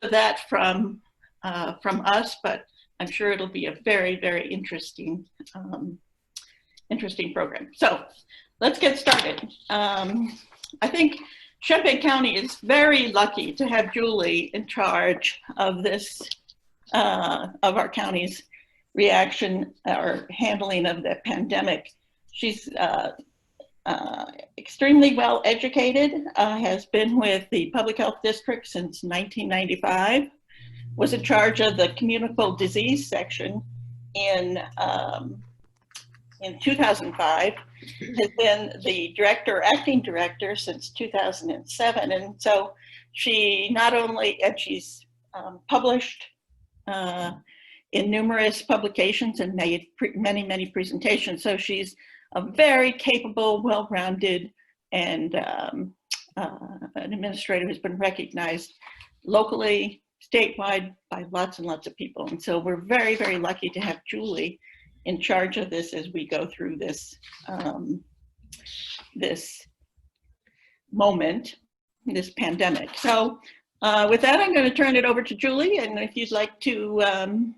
that from us, but I'm sure it'll be a very, very interesting interesting program. So let's get started. I think Champaign County is very lucky to have Julie in charge of this, of our county's reaction or handling of the pandemic. She's extremely well educated, has been with the public health district since 1995, was in charge of the communicable disease section in 2005, has been the director, acting director since 2007. And so she not only, and she's published in numerous publications and made many presentations. So she's a very capable, well-rounded, and an administrator who's been recognized locally, statewide by lots and lots of people. And so we're very, very lucky to have Julie in charge of this as we go through this this moment, this pandemic. So with that, I'm going to turn it over to Julie, and if you'd like to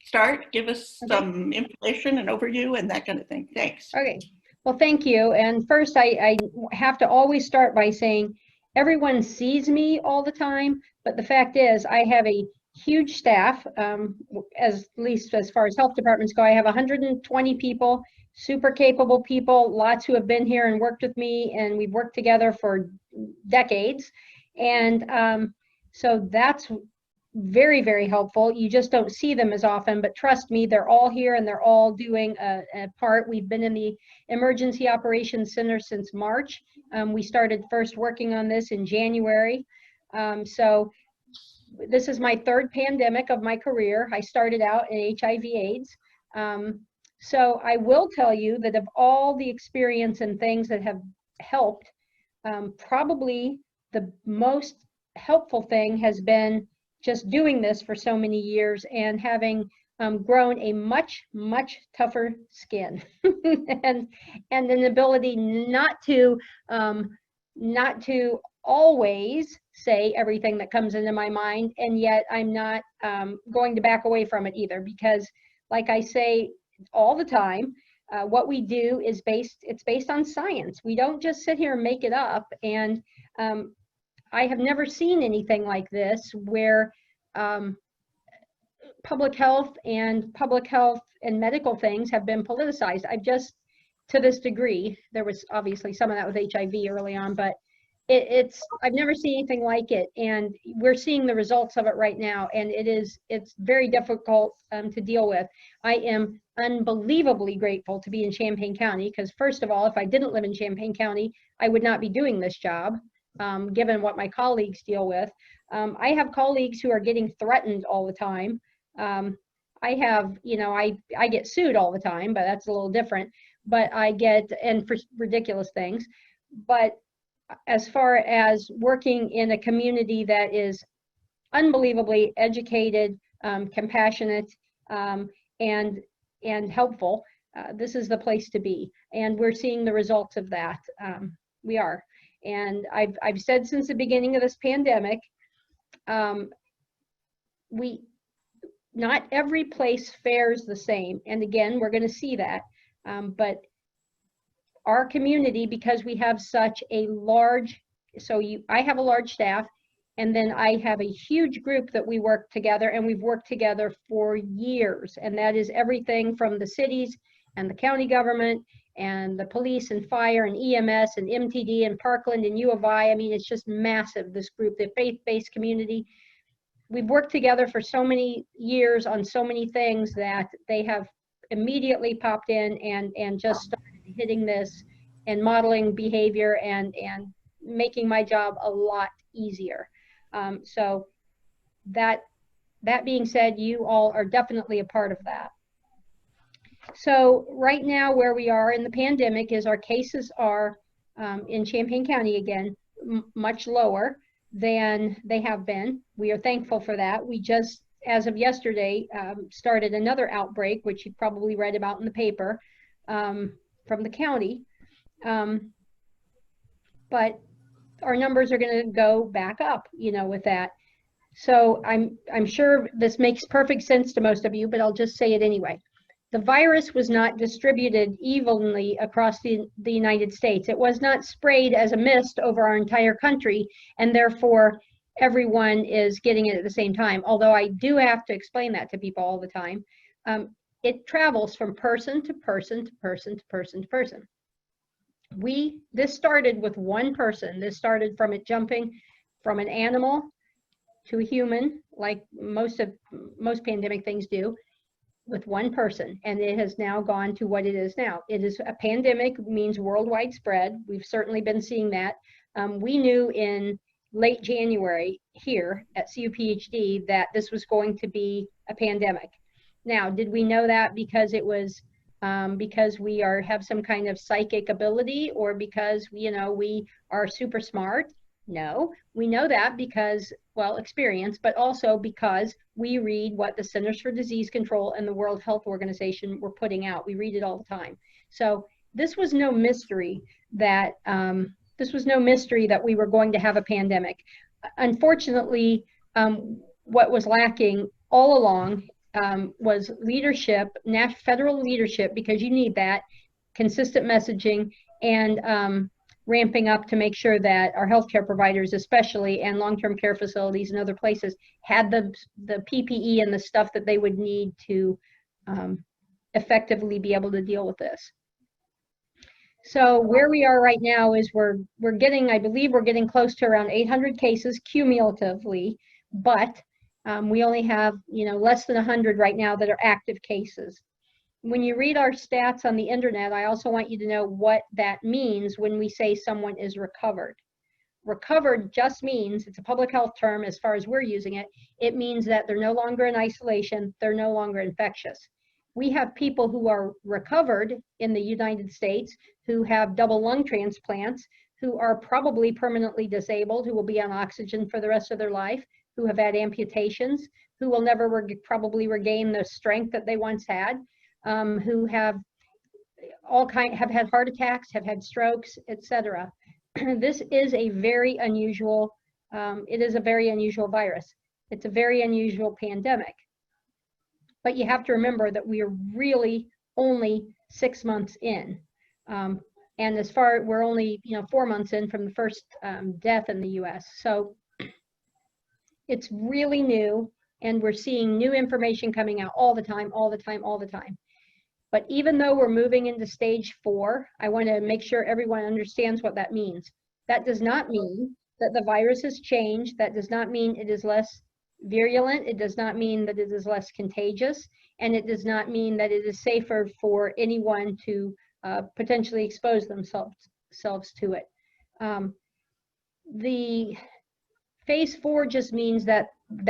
start, give us some information and overview and that kind of thing. Thanks. Okay. Well, thank you. And first, I have to always start by saying everyone sees me all the time, but the fact is I have a huge staff, at least as far as health departments go. I have 120 people, super capable people, lots who have been here and worked with me, and we've worked together for decades. And so that's very, very helpful. You just don't see them as often, but trust me, they're all here and they're all doing a part. We've been in the Emergency Operations Center since March. We started first working on this in January. So this is my third pandemic of my career. I started out in HIV/AIDS. So I will tell you that of all the experience and things that have helped, probably the most helpful thing has been just doing this for so many years and having grown a much tougher skin and an ability not to always say everything that comes into my mind, and yet I'm not going to back away from it either, because like I say all the time, what we do is based on science. We don't just sit here and make it up. And I have never seen anything like this where public health and medical things have been politicized. To this degree, there was obviously some of that with HIV early on, but I've never seen anything like it, and we're seeing the results of it right now, and it's very difficult to deal with. I am unbelievably grateful to be in Champaign County, because first of all, if I didn't live in Champaign County, I would not be doing this job, given what my colleagues deal with. I have colleagues who are getting threatened all the time. I have, I get sued all the time, but that's a little different. But and for ridiculous things. But as far as working in a community that is unbelievably educated, compassionate, and helpful, this is the place to be. And we're seeing the results of that. We are. And I've said since the beginning of this pandemic, not every place fares the same. And again, we're going to see that. But our community, because we have such a large, I have a large staff, and then I have a huge group that we work together, and we've worked together for years. And that is everything from the cities and the county government and the police and fire and EMS and MTD and Parkland and U of I. I mean, it's just massive, this group, the faith-based community. We've worked together for so many years on so many things that they have immediately popped in and just started hitting this and modeling behavior and making my job a lot easier. So that being said, you all are definitely a part of that. So right now where we are in the pandemic is our cases are in Champaign County again, much lower than they have been. We are thankful for that. We just, as of yesterday, started another outbreak, which you probably read about in the paper, from the county. But our numbers are going to go back up, you know, with that. So I'm sure this makes perfect sense to most of you, but I'll just say it anyway. The virus was not distributed evenly across the United States. It was not sprayed as a mist over our entire country, and therefore everyone is getting it at the same time. Although I do have to explain that to people all the time. It travels from person to person to person to person to person. This started with one person. This started from it jumping from an animal to a human, like most pandemic things do, with one person, and it has now gone to what it is now. It is a pandemic, means worldwide spread. We've certainly been seeing that. We knew in late January here at CUPHD that this was going to be a pandemic. Now, did we know that because it was because we have some kind of psychic ability, or because we are super smart? No, we know that because, well, experience, but also because we read what the Centers for Disease Control and the World Health Organization were putting out. We read it all the time. So this was no mystery that we were going to have a pandemic. Unfortunately, what was lacking all along was leadership, federal leadership, because you need that, consistent messaging, and ramping up to make sure that our healthcare providers, especially, and long-term care facilities and other places, had the PPE and the stuff that they would need to effectively be able to deal with this. So where we are right now is I believe we're getting close to around 800 cases cumulatively, but we only have less than 100 right now that are active cases. When you read our stats on the internet, I also want you to know what that means when we say someone is recovered. Recovered just means, it's a public health term as far as we're using it, it means that they're no longer in isolation, they're no longer infectious. We have people who are recovered in the United States who have double lung transplants, who are probably permanently disabled, who will be on oxygen for the rest of their life, who have had amputations, who will never probably regain the strength that they once had, who have have had heart attacks, have had strokes, etc. This is a very unusual, it is a very unusual virus. It's a very unusual pandemic. But you have to remember that we are really only 6 months in. And we're only 4 months in from the first death in the US. So it's really new, and we're seeing new information coming out all the time, all the time, all the time. But even though we're moving into stage 4, I want to make sure everyone understands what that means. That does not mean that the virus has changed. That does not mean it is less virulent. It does not mean that it is less contagious. And it does not mean that it is safer for anyone to potentially expose themselves to it. The phase 4 just means that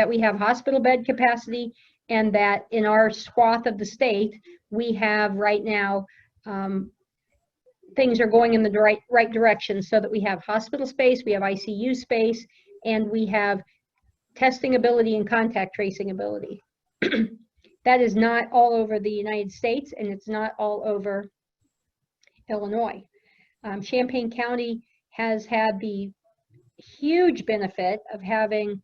we have hospital bed capacity, and that in our swath of the state, we have right now, things are going in the right direction, so that we have hospital space, we have ICU space, and we have testing ability and contact tracing ability. That is not all over the United States, and it's not all over Illinois. Champaign County has had the huge benefit of having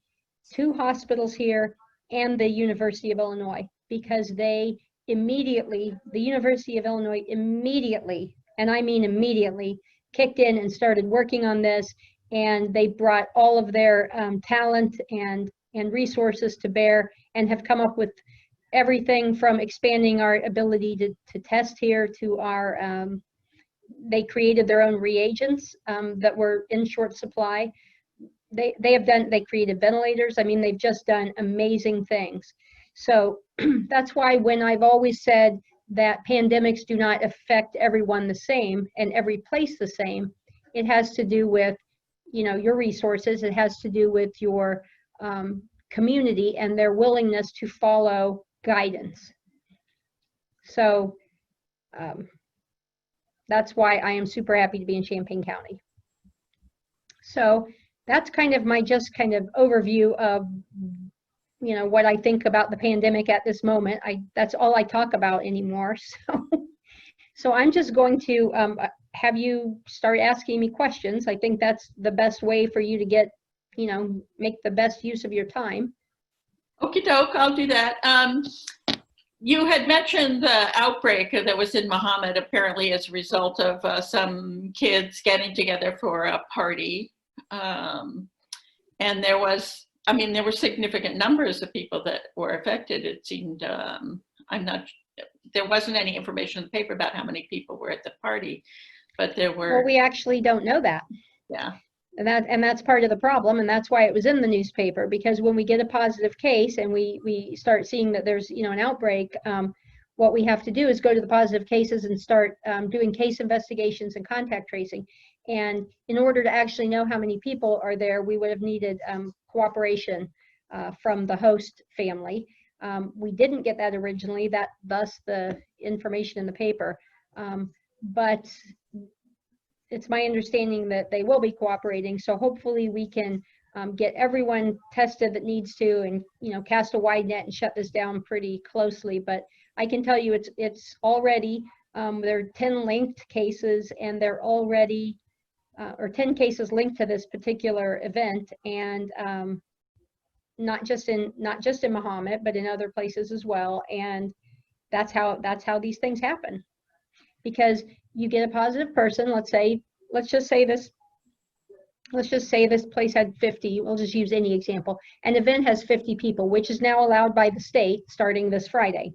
2 hospitals here and the University of Illinois, because the University of Illinois immediately, and I mean immediately, kicked in and started working on this, and they brought all of their talent and resources to bear, and have come up with everything from expanding our ability to test here to our, they created their own reagents that were in short supply. They created ventilators. I mean, they've just done amazing things. So that's why when I've always said that pandemics do not affect everyone the same and every place the same, it has to do with, your resources. It has to do with your community and their willingness to follow guidance. So that's why I am super happy to be in Champaign County. So that's kind of my overview of what I think about the pandemic at this moment. That's all I talk about anymore. So I'm just going to have you start asking me questions. I think that's the best way for you to get, make the best use of your time. Okie doke, I'll do that. You had mentioned the outbreak that was in Muhammad, apparently as a result of some kids getting together for a party. And there were significant numbers of people that were affected. It seemed, there wasn't any information in the paper about how many people were at the party, but there were. Well, we actually don't know that. Yeah. And that's part of the problem, and that's why it was in the newspaper, because when we get a positive case and we start seeing that there's an outbreak, what we have to do is go to the positive cases and start doing case investigations and contact tracing. And in order to actually know how many people are there, we would have needed cooperation from the host family. We didn't get that originally, thus the information in the paper. But it's my understanding that they will be cooperating. So hopefully we can get everyone tested that needs to, and cast a wide net and shut this down pretty closely. But I can tell you it's already, there are 10 linked cases, and they're already, or 10 cases linked to this particular event, and not just in Muhammad, but in other places as well. And that's how these things happen. Because you get a positive person, let's just say this place had 50, we'll just use any example. An event has 50 people, which is now allowed by the state starting this Friday.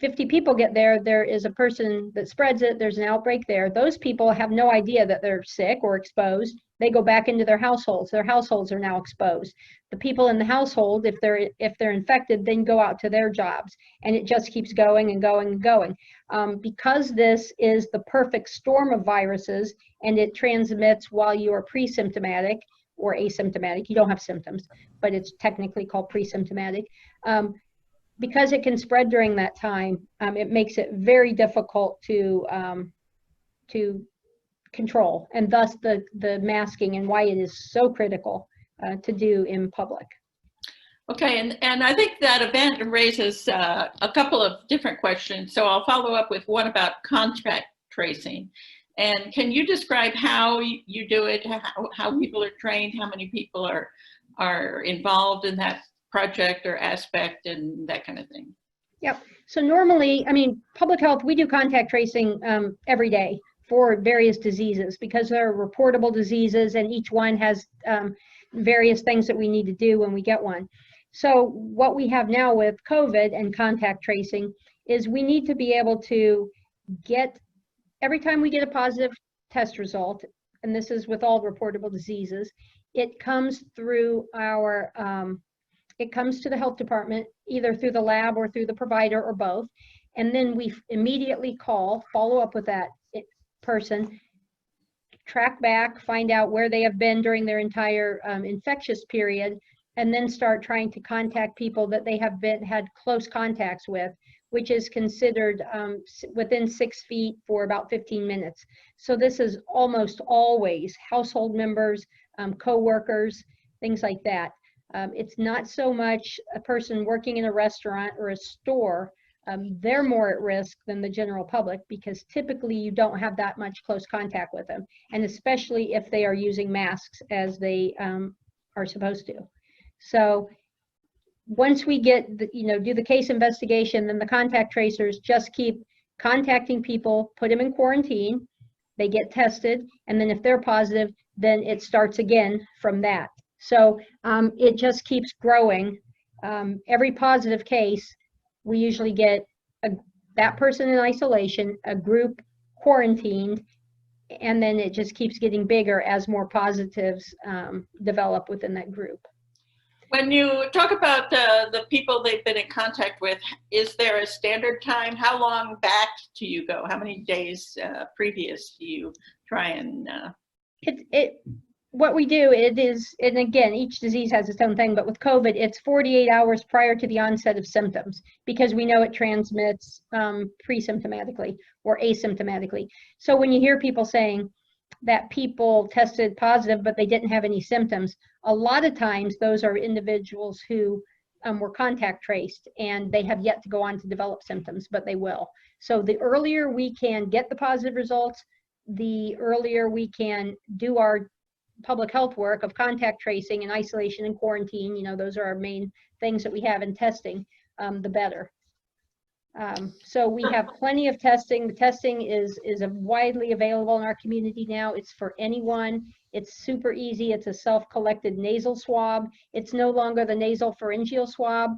50 people get there, there is a person that spreads it, there's an outbreak there. Those people have no idea that they're sick or exposed. They go back into their households are now exposed. The people in the household, if they're infected, then go out to their jobs, and it just keeps going and going and going. Because this is the perfect storm of viruses, and it transmits while you are pre-symptomatic or asymptomatic, you don't have symptoms, but it's technically called pre-symptomatic. Because it can spread during that time, it makes it very difficult to control, and thus the masking, and why it is so critical to do in public. Okay, and I think that event raises a couple of different questions. So I'll follow up with one about contact tracing. And can you describe how you do it, how people are trained, how many people are involved in that project or aspect, and that kind of thing? Yep. So normally, public health, we do contact tracing every day for various diseases, because there are reportable diseases, and each one has various things that we need to do when we get one. So what we have now with COVID and contact tracing is we need to be able to get, every time we get a positive test result, and this is with all reportable diseases, it comes through it comes to the health department, either through the lab or through the provider or both. And then we immediately follow up with that person, track back, find out where they have been during their entire infectious period, and then start trying to contact people that they have had close contacts with, which is considered within 6 feet for about 15 minutes. So this is almost always household members, co-workers, things like that. It's not so much a person working in a restaurant or a store. They're more at risk than the general public, because typically you don't have that much close contact with them, and especially if they are using masks as they are supposed to. So once we get do the case investigation, then the contact tracers just keep contacting people, put them in quarantine, they get tested, and then if they're positive, then it starts again from that. So it just keeps growing. Every positive case, we usually get that person in isolation, a group quarantined, and then it just keeps getting bigger as more positives develop within that group. When you talk about the people they've been in contact with, is there a standard time? How long back do you go? How many days previous do you try and? What we do, and again, each disease has its own thing, but with COVID, it's 48 hours prior to the onset of symptoms, because we know it transmits pre-symptomatically or asymptomatically. So when you hear people saying that people tested positive, but they didn't have any symptoms, a lot of times those are individuals who were contact traced, and they have yet to go on to develop symptoms, but they will. So the earlier we can get the positive results, the earlier we can do our public health work of contact tracing and isolation and quarantine. You know, those are our main things that we have in testing, the better. So we have plenty of testing. The testing is widely available in our community now. It's for anyone. It's super easy. It's a self-collected nasal swab. It's no longer the nasal pharyngeal swab,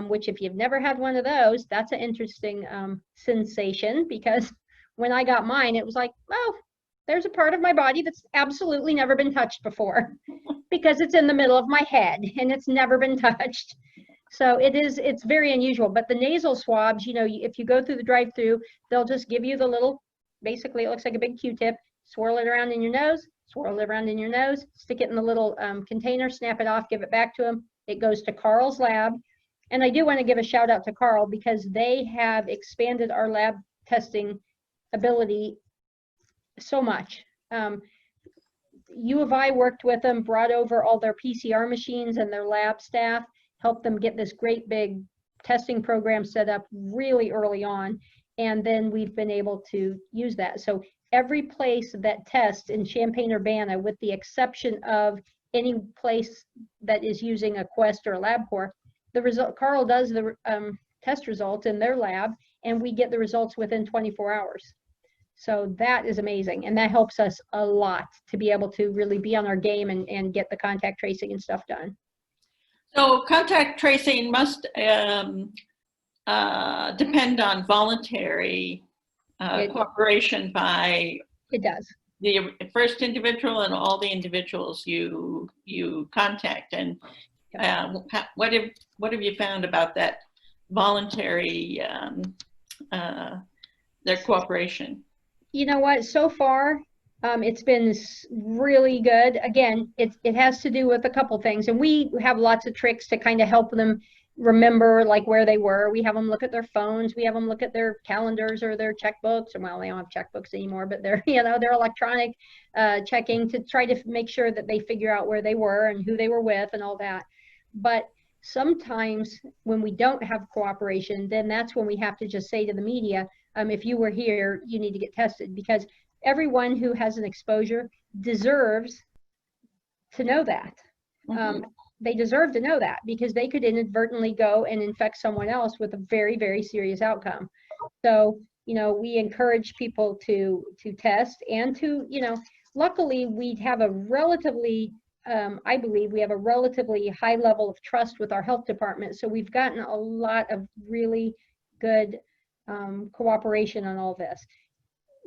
which if you've never had one of those, that's an interesting sensation, because when I got mine, it was like, oh, there's a part of my body that's absolutely never been touched before, because it's in the middle of my head and it's never been touched. So it's very unusual. But the nasal swabs, you know, if you go through the drive-through, they'll just give you the little, basically it looks like a big Q-tip, swirl it around in your nose, swirl it around in your nose, stick it in the little container, snap it off, give it back to them. It goes to Carl's lab. And I do want to give a shout out to Carl, because they have expanded our lab testing ability so much. U of I worked with them, brought over all their PCR machines and their lab staff, helped them get this great big testing program set up really early on. And then we've been able to use that. So every place that tests in Champaign, Urbana, with the exception of any place that is using a Quest or a LabCorp, the result, Carl does the test results in their lab, and we get the results within 24 hours. So that is amazing. And that helps us a lot to be able to really be on our game and get the contact tracing and stuff done. So contact tracing must depend on voluntary cooperation by it does. The first individual and all the individuals you contact. And what have you found about that voluntary their cooperation? You know what? So far, it's been really good. Again, it has to do with a couple things, and we have lots of tricks to kind of help them remember like where they were. We have them look at their phones, we have them look at their calendars or their checkbooks. Well, they don't have checkbooks anymore, but they're, you know, they're electronic checking to try to make sure that they figure out where they were and who they were with and all that. But sometimes when we don't have cooperation, then that's when we have to just say to the media, if you were here, you need to get tested, because everyone who has an exposure deserves to know that. Mm-hmm. They deserve to know that, because they could inadvertently go and infect someone else with a very, very serious outcome. So, you know, we encourage people to test and to, you know, luckily we have a relatively, I believe we have a relatively high level of trust with our health department. So we've gotten a lot of really good cooperation on all this.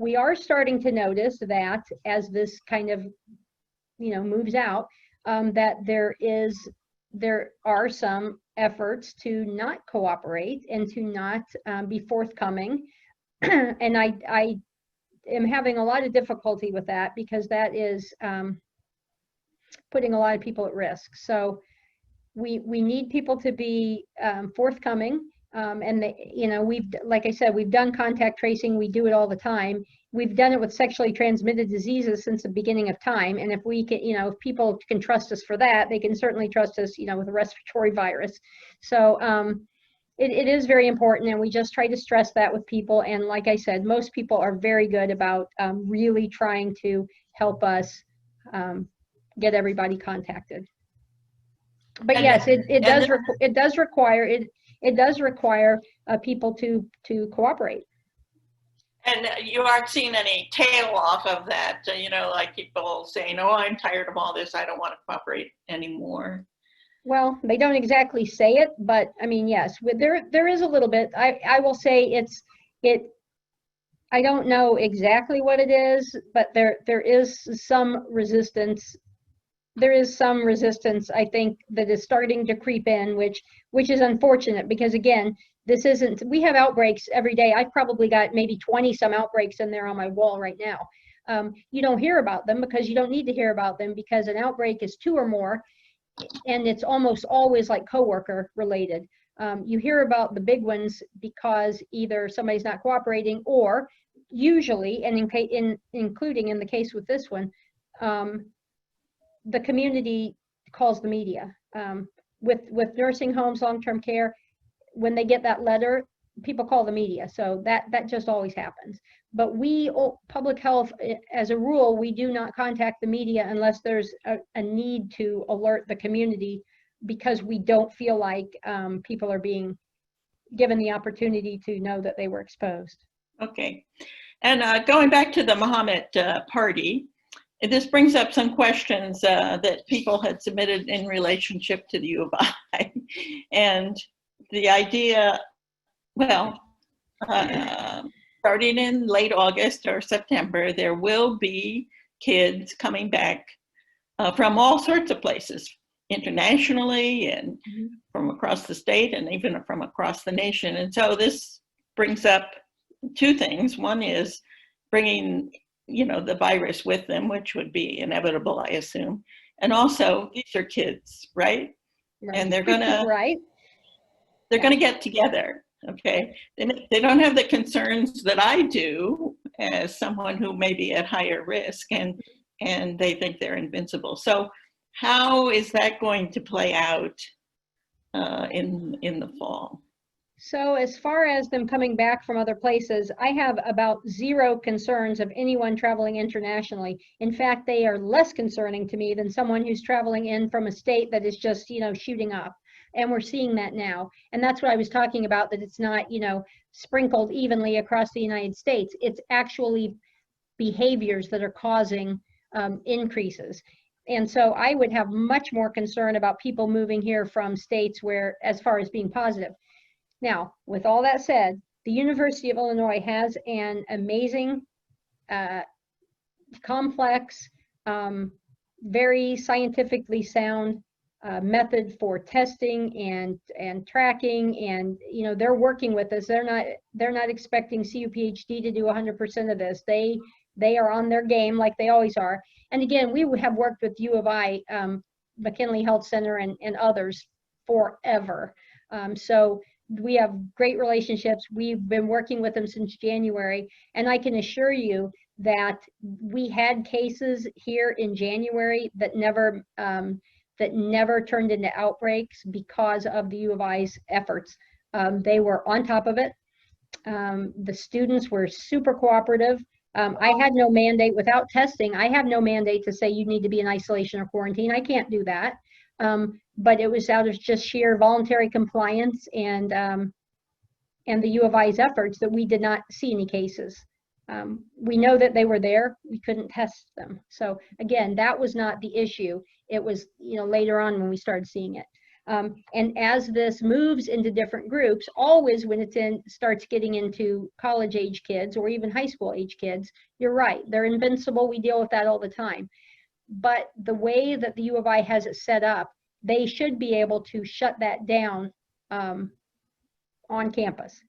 We are starting to notice that as this kind of, you know, moves out, that there are some efforts to not cooperate and to not be forthcoming. And I am having a lot of difficulty with that, because that is putting a lot of people at risk. So we need people to be forthcoming. And they, you know, like I said, we've done contact tracing. We do it all the time. We've done it with sexually transmitted diseases since the beginning of time. And if we can, you know, if people can trust us for that, they can certainly trust us, you know, with a respiratory virus. So it is very important. And we just try to stress that with people. And like I said, most people are very good about really trying to help us get everybody contacted. But yes, it does require people to cooperate. And you aren't seeing any tail off of that, you know, like people saying, oh, I'm tired of all this, I don't want to cooperate anymore. Well, they don't exactly say it, but I mean, yes, there is a little bit. I will say I don't know exactly what it is, but there is some resistance. There is some resistance, I think, that is starting to creep in, which is unfortunate, because again, we have outbreaks every day. I've probably got maybe 20 some outbreaks in there on my wall right now. You don't hear about them because you don't need to hear about them, because an outbreak is 2 or more, and it's almost always like coworker related. You hear about the big ones because either somebody's not cooperating, or usually, and including in the case with this one, the community calls the media. with nursing homes, long-term care, when they get that letter, people call the media. So that just always happens. But we, public health, as a rule, we do not contact the media unless there's a need to alert the community, because we don't feel like people are being given the opportunity to know that they were exposed. Okay. And going back to the Muhammad party, this brings up some questions that people had submitted in relationship to the U of I. And the idea, well, starting in late August or September, there will be kids coming back from all sorts of places, internationally and from across the state and even from across the nation. And so this brings up two things. One is bringing, the virus with them, which would be inevitable, I assume. And also, these are kids, right? And they're gonna right. They're gonna get together. Okay, they don't have the concerns that I do as someone who may be at higher risk, and they think they're invincible. So how is that going to play out in the fall? So as far as them coming back from other places, I have about zero concerns of anyone traveling internationally. In fact, they are less concerning to me than someone who's traveling in from a state that is just, shooting up. And we're seeing that now. And that's what I was talking about, that it's not, sprinkled evenly across the United States. It's actually behaviors that are causing increases. And so I would have much more concern about people moving here from states where, as far as being positive. Now, with all that said, the University of Illinois has an amazing, complex, very scientifically sound method for testing and tracking, and they're working with us. They're not expecting CUPHD to do 100% of this. They are on their game like they always are. And again, we have worked with U of I, McKinley Health Center, and others forever. So we have great relationships. We've been working with them since January, and I can assure you that we had cases here in January that never turned into outbreaks because of the U of I's efforts. They were on top of it. The students were super cooperative. I had no mandate without testing. I have no mandate to say you need to be in isolation or quarantine. I can't do that. But it was out of just sheer voluntary compliance and the U of I's efforts that we did not see any cases. We know that they were there. We couldn't test them. So again, that was not the issue. It was, later on when we started seeing it. And as this moves into different groups, always when starts getting into college age kids or even high school age kids, you're right, they're invincible. We deal with that all the time. But the way that the U of I has it set up, they should be able to shut that down on campus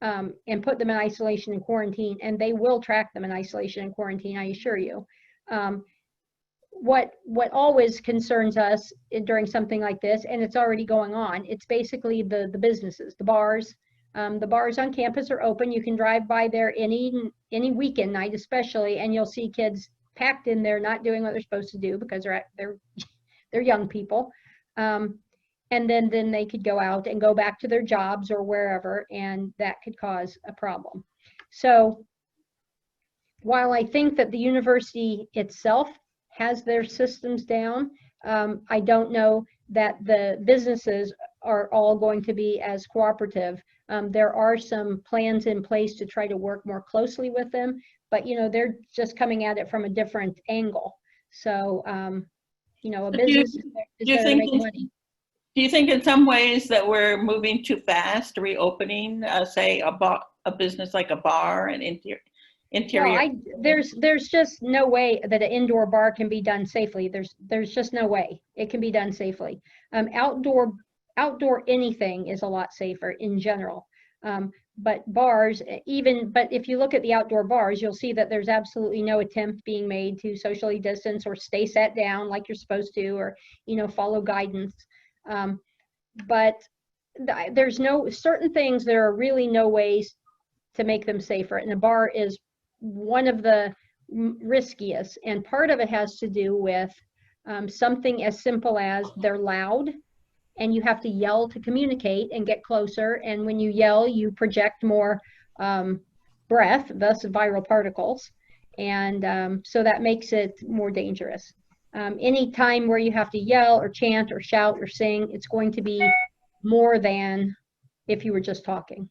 and put them in isolation and quarantine, and they will track them in isolation and quarantine, I assure you. What always concerns us during something like this, and it's already going on, it's basically the businesses, the bars. The bars on campus are open. You can drive by there any weekend night especially, and you'll see kids packed in there not doing what they're supposed to do because they're young people. And then they could go out and go back to their jobs or wherever, and that could cause a problem. So while I think that the university itself has their systems down, I don't know that the businesses are all going to be as cooperative. There are some plans in place to try to work more closely with them, but they're just coming at it from a different angle. So a business is there to make money. Do you think in some ways that we're moving too fast, reopening, say a business like a bar and interior? Well, there's just no way that an indoor bar can be done safely. There's just no way it can be done safely. Outdoor anything is a lot safer in general. But bars, but if you look at the outdoor bars, you'll see that there's absolutely no attempt being made to socially distance or stay sat down like you're supposed to, or follow guidance. But there's certain things, there are really no ways to make them safer, and a bar is one of the riskiest, and part of it has to do with something as simple as they're loud and you have to yell to communicate and get closer. And when you yell, you project more breath, thus viral particles. And so that makes it more dangerous. Any time where you have to yell or chant or shout or sing, it's going to be more than if you were just talking.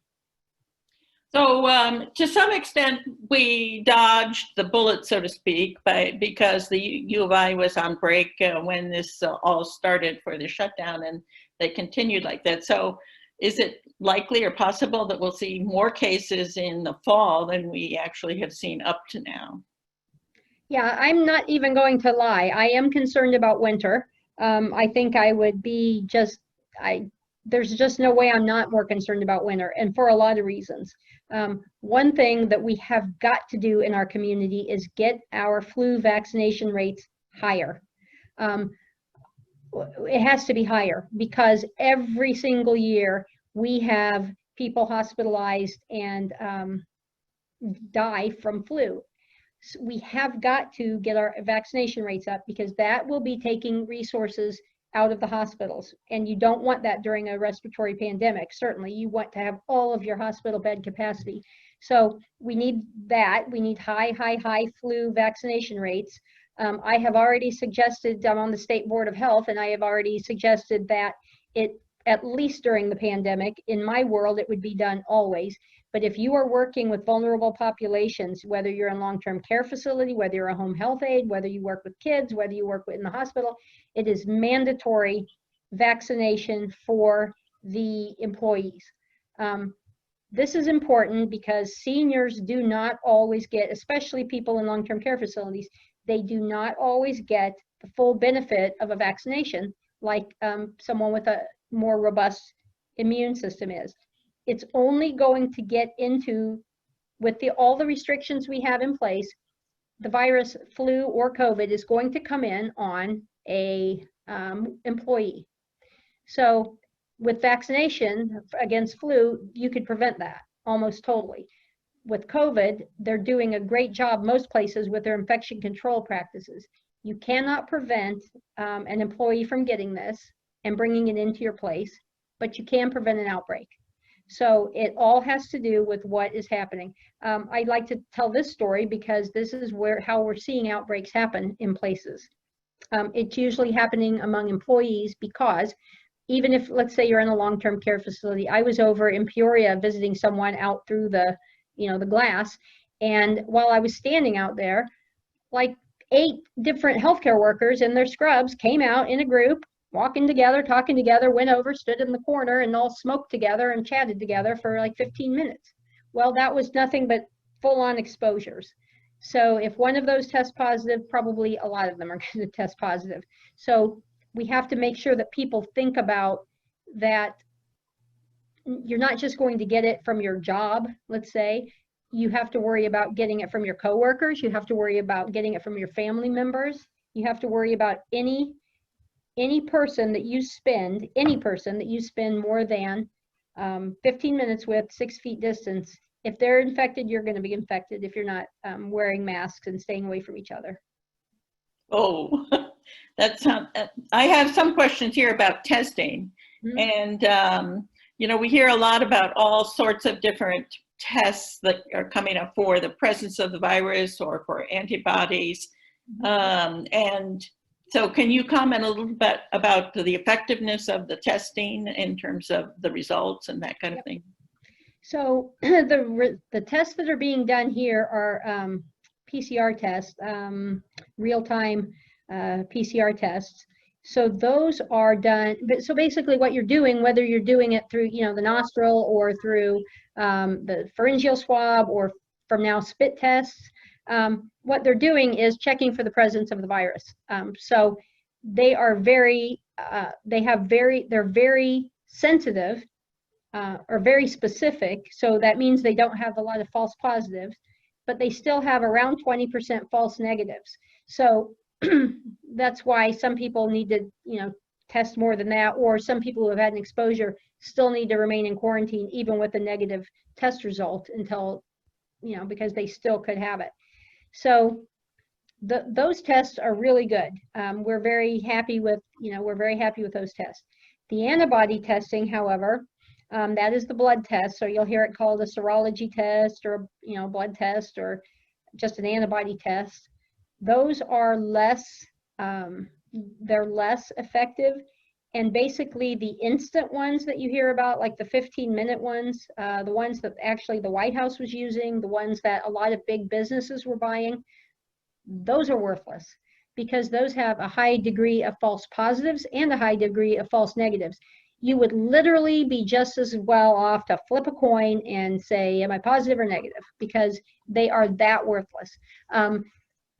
So to some extent, we dodged the bullet, so to speak, because the U of I was on break when this all started for the shutdown, and they continued like that. So is it likely or possible that we'll see more cases in the fall than we actually have seen up to now? Yeah, I'm not even going to lie. I am concerned about winter. I think I would be there's just no way I'm not more concerned about winter, and for a lot of reasons. One thing that we have got to do in our community is get our flu vaccination rates higher. It has to be higher because every single year we have people hospitalized and die from flu. So we have got to get our vaccination rates up because that will be taking resources out of the hospitals. And you don't want that during a respiratory pandemic. Certainly, you want to have all of your hospital bed capacity. So we need that. We need high flu vaccination rates. I have already suggested, I'm on the State Board of Health, and I have already suggested that at least during the pandemic, in my world, it would be done always. But if you are working with vulnerable populations, whether you're in long-term care facility, whether you're a home health aide, whether you work with kids, whether you work in the hospital, it is mandatory vaccination for the employees. This is important because seniors do not always get, especially people in long-term care facilities, they do not always get the full benefit of a vaccination like someone with a more robust immune system is. It's only going to get into, with all the restrictions we have in place, the virus, flu or COVID, is going to come in on a employee. So with vaccination against flu, you could prevent that almost totally. With COVID, they're doing a great job most places with their infection control practices. You cannot prevent an employee from getting this and bringing it into your place, but you can prevent an outbreak. So it all has to do with what is happening. I'd like to tell this story because this is how we're seeing outbreaks happen in places. It's usually happening among employees because even if, let's say you're in a long-term care facility, I was over in Peoria visiting someone out through the glass, and while I was standing out there, like 8 different healthcare workers in their scrubs came out in a group, walking together, talking together, went over, stood in the corner, and all smoked together and chatted together for like 15 minutes. Well, that was nothing but full-on exposures. So if one of those tests positive, probably a lot of them are going to test positive. So we have to make sure that people think about that. You're not just going to get it from your job, let's say. You have to worry about getting it from your coworkers. You have to worry about getting it from your family members. You have to worry about any person that you spend more than 15 minutes with, 6 feet distance. If they're infected, you're going to be infected if you're not wearing masks and staying away from each other. Oh, I have some questions here about testing. Mm-hmm. And, we hear a lot about all sorts of different tests that are coming up for the presence of the virus or for antibodies. Mm-hmm. And so can you comment a little bit about the effectiveness of the testing in terms of the results and that kind of thing? So the tests that are being done here are PCR tests, real-time PCR tests. So those are done, so basically what you're doing, whether you're doing it through, the nostril or through the pharyngeal swab or from now spit tests, what they're doing is checking for the presence of the virus. So they are very sensitive or very specific. So that means they don't have a lot of false positives, but they still have around 20% false negatives. So that's why some people need to, test more than that, or some people who have had an exposure still need to remain in quarantine, even with a negative test result until, because they still could have it. So those tests are really good. We're very happy with, those tests. The antibody testing, however, that is the blood test. So you'll hear it called a serology test or, blood test or just an antibody test. Those are less, they're less effective. And basically the instant ones that you hear about, like the 15-minute ones, the ones that actually the White House was using, the ones that a lot of big businesses were buying, those are worthless because those have a high degree of false positives and a high degree of false negatives. You would literally be just as well off to flip a coin and say, am I positive or negative? Because they are that worthless.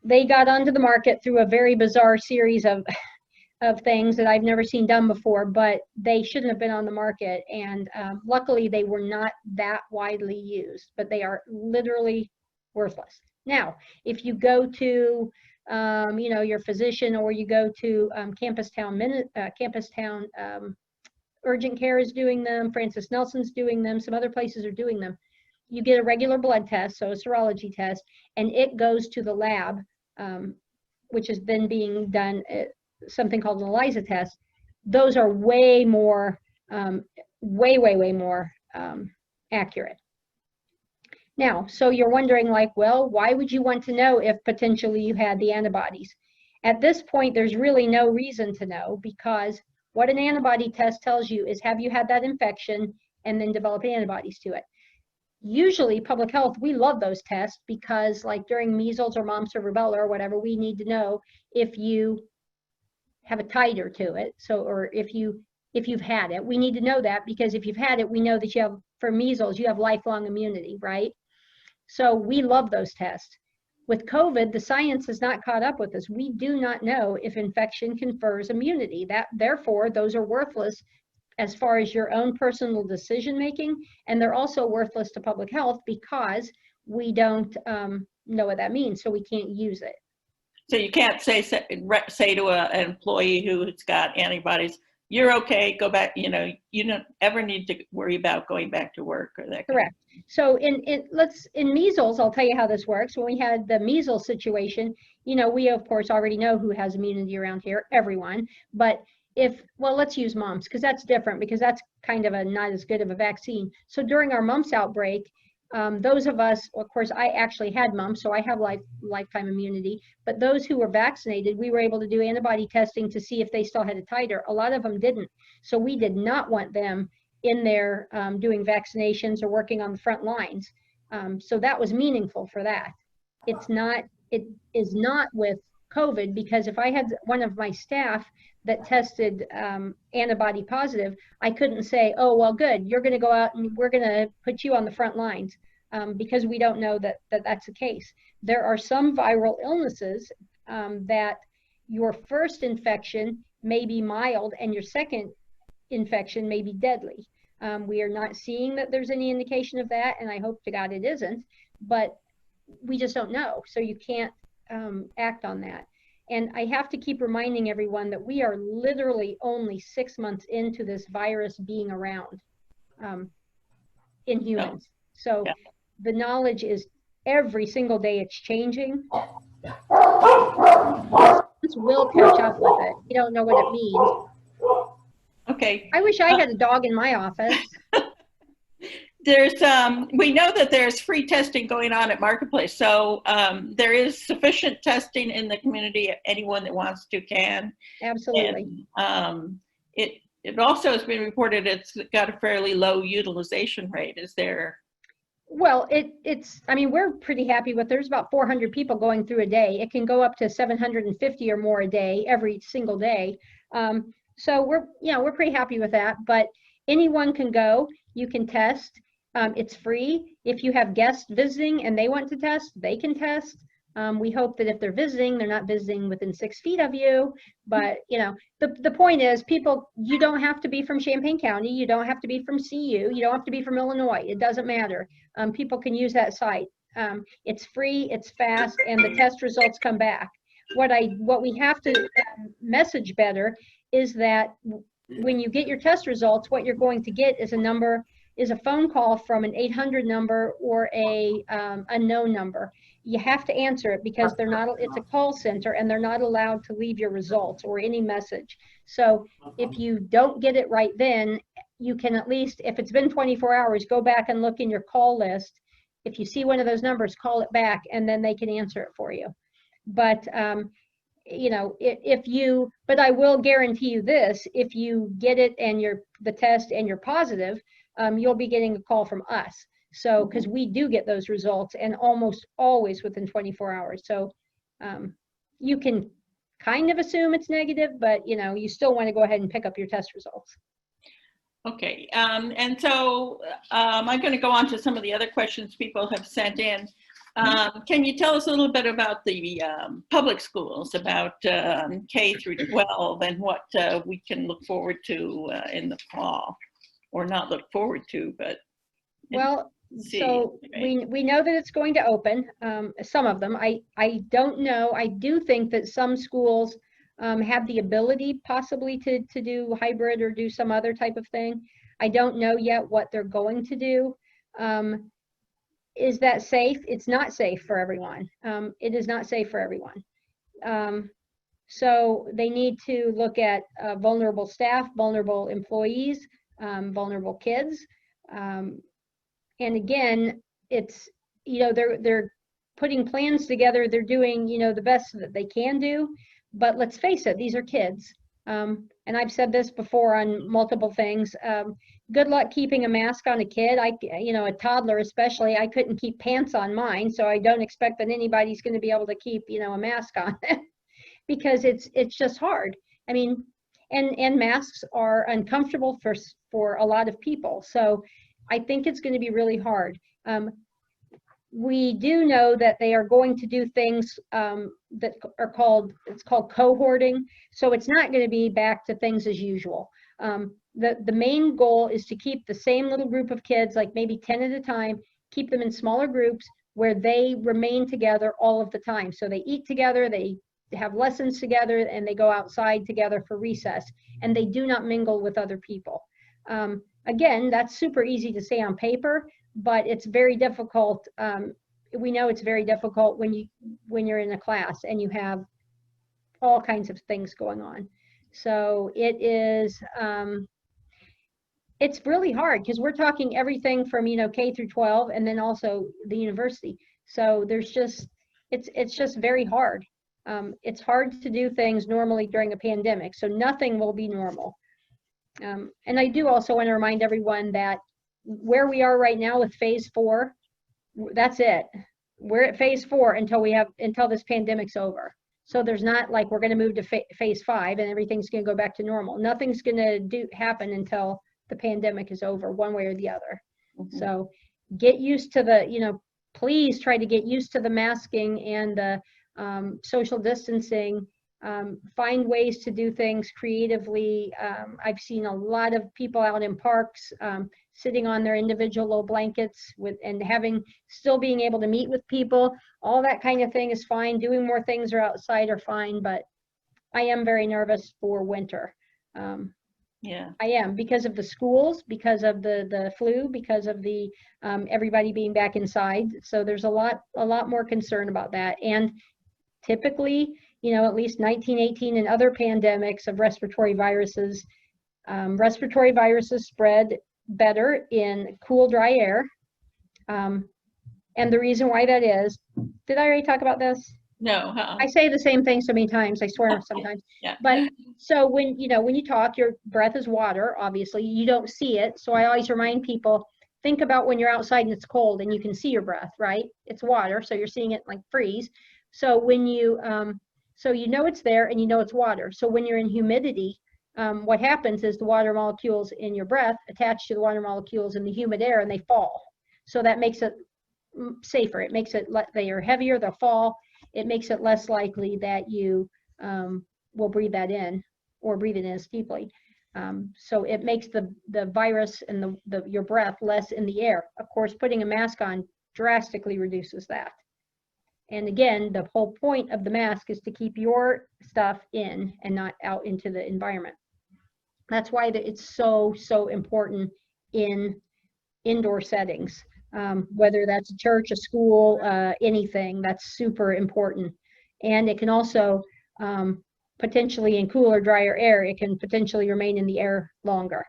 They got onto the market through a very bizarre series of things that I've never seen done before, but they shouldn't have been on the market. And luckily they were not that widely used, but they are literally worthless. Now, if you go to, your physician, or you go to Campus Town Urgent Care is doing them, Francis Nelson's doing them, some other places are doing them. You get a regular blood test, so a serology test, and it goes to the lab, which has been being done, something called an ELISA test. Those are way more, way more accurate. Now, so you're wondering like, well, why would you want to know if potentially you had the antibodies? At this point, there's really no reason to know, because what an antibody test tells you is, have you had that infection and then develop antibodies to it? Usually public health, we love those tests because like during measles or mumps or rubella or whatever, we need to know if you have a titer to it. So, or if you've had it, we need to know that, because if you've had it, we know that you have, for measles, you have lifelong immunity, right? So we love those tests. With COVID, the science has not caught up with us. We do not know if infection confers immunity. Therefore, those are worthless as far as your own personal decision making, and they're also worthless to public health because we don't know what that means, so we can't use it. So you can't say to an employee who's got antibodies, you're okay, go back, you don't ever need to worry about going back to work or that. Correct. So in measles, I'll tell you how this works. When we had the measles situation, we of course already know who has immunity around here, everyone. But let's use mumps, because that's different, because that's kind of not as good of a vaccine. So during our mumps outbreak, those of us, of course, I actually had mumps, so I have lifetime immunity, but those who were vaccinated, we were able to do antibody testing to see if they still had a titer. A lot of them didn't. So we did not want them in there doing vaccinations or working on the front lines. So that was meaningful for that. It is not with COVID, because if I had one of my staff that tested antibody positive, I couldn't say, oh, well, good, you're going to go out and we're going to put you on the front lines, because we don't know that that's the case. There are some viral illnesses that your first infection may be mild and your second infection may be deadly. We are not seeing that there's any indication of that, and I hope to God it isn't, but we just don't know. So you can't act on that. And I have to keep reminding everyone that we are literally only 6 months into this virus being around in humans. So the knowledge is every single day it's changing. We'll catch up with it. We don't know what it means. Okay. I wish I had a dog in my office. There's we know that there's free testing going on at Marketplace, so there is sufficient testing in the community. Anyone that wants to can. Absolutely. And, it also has been reported it's got a fairly low utilization rate. Is there? Well, I mean, we're pretty happy with, there's about 400 people going through a day. It can go up to 750 or more a day, every single day. So we're pretty happy with that, but anyone can go, you can test. It's free. If you have guests visiting and they want to test, they can test. We hope that if they're visiting, they're not visiting within 6 feet of you. But the point is, people, you don't have to be from Champaign County. You don't have to be from CU. You don't have to be from Illinois. It doesn't matter. People can use that site. It's free, it's fast, and the test results come back. What we have to message better is that when you get your test results, what you're going to get is a phone call from an 800 number or a unknown number. you have to answer it because they're not, it's a call center and they're not allowed to leave your results or any message. So if you don't get it right then, you can at least, if it's been 24 hours, go back and look in your call list. If you see one of those numbers, call it back and then they can answer it for you. But, you know, but I will guarantee you this, if you get it and the test and you're positive, you'll be getting a call from us. So, because we do get those results and almost always within 24 hours. So you can kind of assume it's negative, but you know, you still want to go ahead and pick up your test results. Okay, and so I'm going to go on to some of the other questions people have sent in. Can you tell us a little bit about the public schools, about K through 12 and what we can look forward to in the fall, or not look forward to, but well, so we know that it's going to open, some of them. I don't know. I do think that some schools have the ability possibly to do hybrid or do some other type of thing. I don't know yet what they're going to do. Is that safe? It's not safe for everyone. It is not safe for everyone. So they need to look at vulnerable staff, vulnerable employees, vulnerable kids. And again, it's, you know, they're putting plans together. They're doing, you know, the best that they can do. But let's face it, these are kids. And I've said this before on multiple things. Good luck keeping a mask on a kid. You know, a toddler especially, I couldn't keep pants on mine. So I don't expect that anybody's going to be able to keep, you know, a mask on because it's just hard. I mean, and masks are uncomfortable for a lot of people. So I think it's going to be really hard. We do know that they are going to do things that are called cohorting. So it's not going to be back to things as usual. The main goal is to keep the same little group of kids, like maybe 10 at a time, keep them in smaller groups where they remain together all of the time. So they eat together, they have lessons together, and they go outside together for recess, and they do not mingle with other people. Again, that's super easy to say on paper, but it's very difficult. We know it's very difficult when you're in a class and you have all kinds of things going on. So it is, it's really hard because we're talking everything from, you know, K through 12 and then also the university. So there's just, it's just very hard. It's hard to do things normally during a pandemic, so nothing will be normal. And I do also want to remind everyone that where we are right now with phase 4, that's it. We're at phase 4 until this pandemic's over. So there's not like we're going to move to phase 5 and everything's going to go back to normal. Nothing's going to happen until the pandemic is over, one way or the other. Mm-hmm. So get used to the, you know, please try to get used to the masking and the social distancing. Find ways to do things creatively. I've seen a lot of people out in parks sitting on their individual little blankets and still being able to meet with people. All that kind of thing is fine. Doing more things or outside are fine, but I am very nervous for winter. Yeah, I am, because of the schools, because of the flu, because of the everybody being back inside. So there's a lot more concern about that. And typically, you know, at least 1918 and other pandemics of respiratory viruses spread better in cool, dry air. And the reason why that is, did I already talk about this? No. I say the same thing so many times, I swear sometimes. Yeah. But so when you talk, your breath is water, obviously. You don't see it. So I always remind people, think about when you're outside and it's cold and you can see your breath, right? It's water, so you're seeing it like freeze. So when you so you know it's there and you know it's water. So when you're in humidity, what happens is the water molecules in your breath attach to the water molecules in the humid air and they fall. So that makes it safer. It makes it, they are heavier, they'll fall. It makes it less likely that you will breathe that in or breathe it in as deeply. So it makes the virus and your breath less in the air. Of course, putting a mask on drastically reduces that. And again, the whole point of the mask is to keep your stuff in and not out into the environment. That's why it's so important in indoor settings. whether that's a church, a school, anything. That's super important. And it can also potentially, in cooler, drier air, it can potentially remain in the air longer.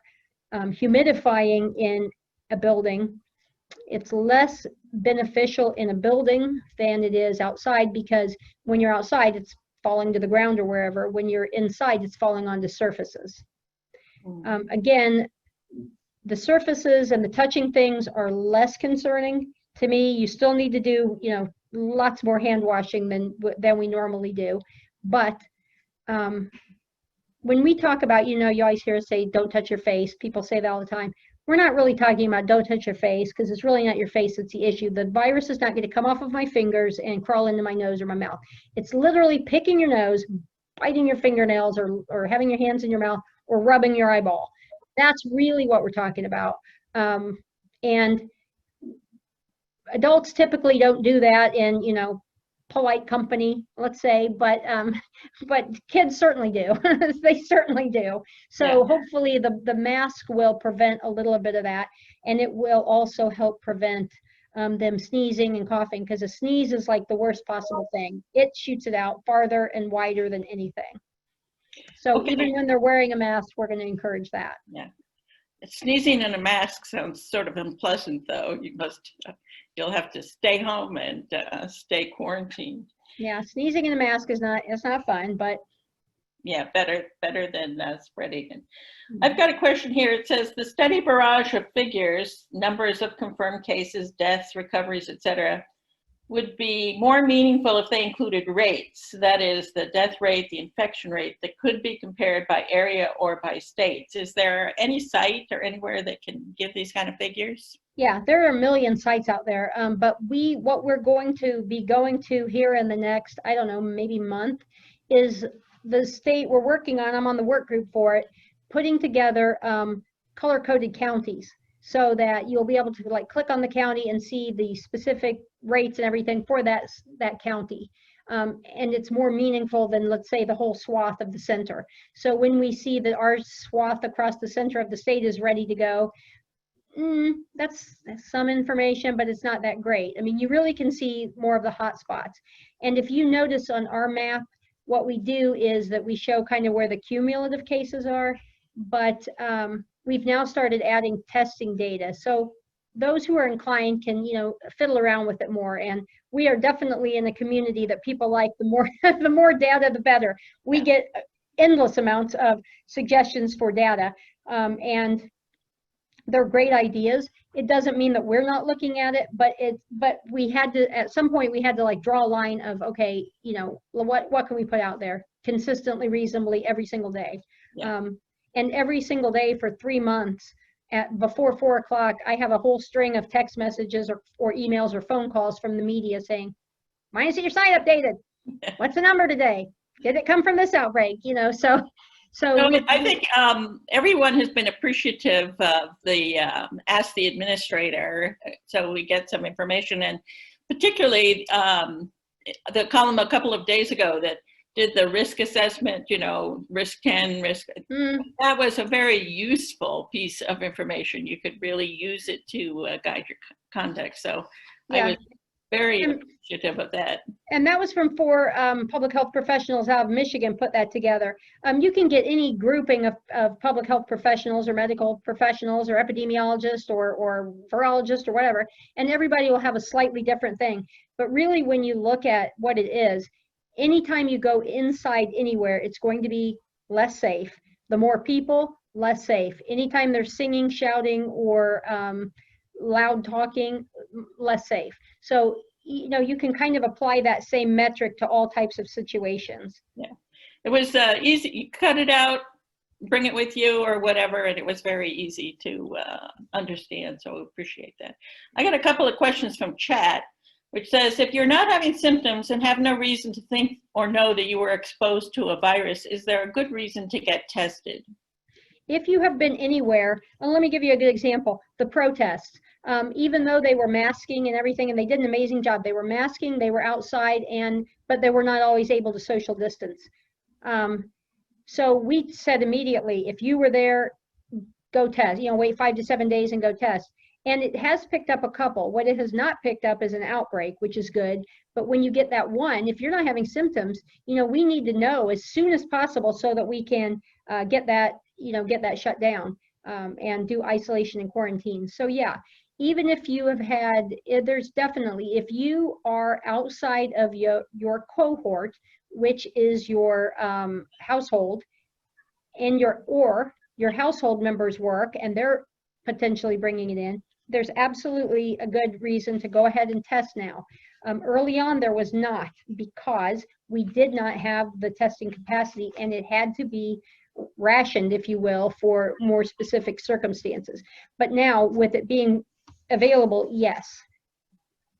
Humidifying in a building, it's less beneficial in a building than it is outside, because when you're outside, it's falling to the ground or wherever. When you're inside, it's falling onto surfaces. Again, the surfaces and the touching things are less concerning to me. You still need to do, you know, lots more hand washing than we normally do. But when we talk about, you know, you always hear us say, don't touch your face. People say that all the time. We're not really talking about don't touch your face, because it's really not your face that's the issue. The virus is not going to come off of my fingers and crawl into my nose or my mouth. It's literally picking your nose, biting your fingernails, or having your hands in your mouth, or rubbing your eyeball. That's really what we're talking about. And adults typically don't do that in, you know, polite company, let's say, but kids certainly do. They certainly do. So yeah. Hopefully the mask will prevent a little bit of that, and it will also help prevent them sneezing and coughing, because a sneeze is like the worst possible thing. It shoots it out farther and wider than anything. So okay. Even when they're wearing a mask, we're going to encourage that. Yeah. Sneezing in a mask sounds sort of unpleasant, though. You'll have to stay home and stay quarantined. Yeah, sneezing in a mask is not fun, but yeah, better than spreading it. I've got a question here. It says the steady barrage of figures, numbers of confirmed cases, deaths, recoveries, etc., would be more meaningful if they included rates. That is, the death rate, the infection rate, that could be compared by area or by states. Is there any site or anywhere that can give these kind of figures? Yeah, there are a million sites out there, but what we're going to be going to here in the next, I don't know, maybe month, is the state we're working on. I'm on the work group for it, putting together color-coded counties, so that you'll be able to like click on the county and see the specific rates and everything for that county. And it's more meaningful than, let's say, the whole swath of the center. So when we see that our swath across the center of the state is ready to go, that's some information, but it's not that great. I mean, you really can see more of the hot spots. And if you notice on our map, what we do is that we show kind of where the cumulative cases are, but we've now started adding testing data. So those who are inclined can, you know, fiddle around with it more. And we are definitely in a community that people like the more the more data, the better. We get endless amounts of suggestions for data, and they're great ideas. It doesn't mean that we're not looking at it, but we had to, at some point, we had to like draw a line of, okay, you know, what can we put out there consistently, reasonably every single day. Yeah. And every single day for 3 months, before 4 o'clock, I have a whole string of text messages or emails or phone calls from the media saying, "Why isn't your site updated? What's the number today? Did it come from this outbreak?" You know, so I think everyone has been appreciative of the Ask the Administrator, so we get some information, and particularly the column a couple of days ago that did the risk assessment, you know, risk 10, risk. That was a very useful piece of information. You could really use it to guide your conduct. So yeah. I was very appreciative of that. And that was from 4 public health professionals out of Michigan put that together. You can get any grouping of public health professionals or medical professionals or epidemiologists or virologists or whatever, and everybody will have a slightly different thing. But really, when you look at what it is, anytime you go inside anywhere, it's going to be less safe. The more people, less safe. Anytime they're singing, shouting, or loud talking, less safe. So, you know, you can kind of apply that same metric to all types of situations. Yeah, it was easy. You cut it out, bring it with you or whatever, and it was very easy to understand. So I appreciate that. I got a couple of questions from chat, which says, if you're not having symptoms and have no reason to think or know that you were exposed to a virus, is there a good reason to get tested? If you have been anywhere, well, let me give you a good example, the protests. Even though they were masking and everything, and they did an amazing job, they were masking, they were outside, but they were not always able to social distance. So we said immediately, if you were there, go test, you know, wait 5 to 7 days and go test. And it has picked up a couple. What it has not picked up is an outbreak, which is good. But when you get that one, if you're not having symptoms, we need to know as soon as possible so that we can get that shut down and do isolation and quarantine. So yeah, even if you have had, there's definitely, if you are outside of your cohort, which is your household, and your household members work and they're potentially bringing it in, there's absolutely a good reason to go ahead and test now. Early on, there was not, because we did not have the testing capacity, and it had to be rationed, if you will, for more specific circumstances. But now, with it being available, yes,